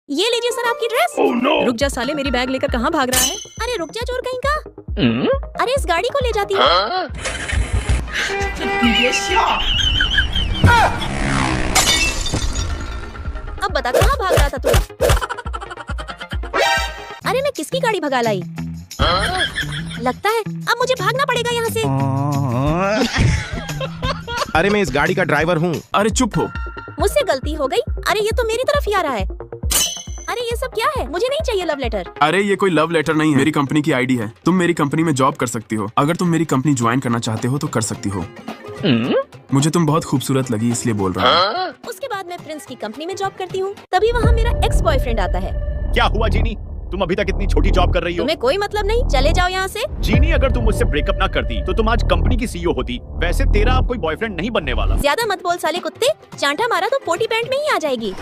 ये लीजिए सर आपकी ड्रेस। Oh, no! रुक जा साले, मेरी बैग लेकर कहाँ भाग रहा है? अरे रुक जा चोर कहीं का। अरे इस गाड़ी को ले जाती हूँ। अब बता कहाँ भाग रहा था तू? अरे मैं किसकी गाड़ी भगा लाई? लगता है अब मुझे भागना पड़ेगा यहाँ से। अरे मैं इस गाड़ी का ड्राइवर हूँ। अरे चुप हो। मुझसे गलती हो गई। अरे ये तो मेरी तरफ ही आ रहा है। अरे ये सब क्या है? मुझे नहीं चाहिए लव लेटर। अरे ये कोई लव लेटर नहीं है, मेरी कंपनी की आईडी है। तुम मेरी कंपनी में जॉब कर सकती हो। अगर तुम मेरी कंपनी ज्वाइन करना चाहते हो तो कर सकती हो। मुझे तुम बहुत खूबसूरत लगी इसलिए बोल रहा हूँ। उसके बाद मैं प्रिंस की कंपनी में जॉब करती हूँ। तभी वहाँ मेरा एक्स बॉयफ्रेंड आता है। क्या हुआ जीनी? तुम अभी तक इतनी छोटी जॉब कर रही हो। तुम्हें कोई मतलब नहीं, चले जाओ यहाँ से। जीनी, अगर तुम मुझसे ब्रेकअप ना करती तो तुम आज कंपनी की सीईओ होती। वैसे तेरा अब कोई बॉयफ्रेंड नहीं बनने वाला। ज्यादा मत बोल साले कुत्ते, चांटा मारा तो पोटी पैंट में ही आ जाएगी।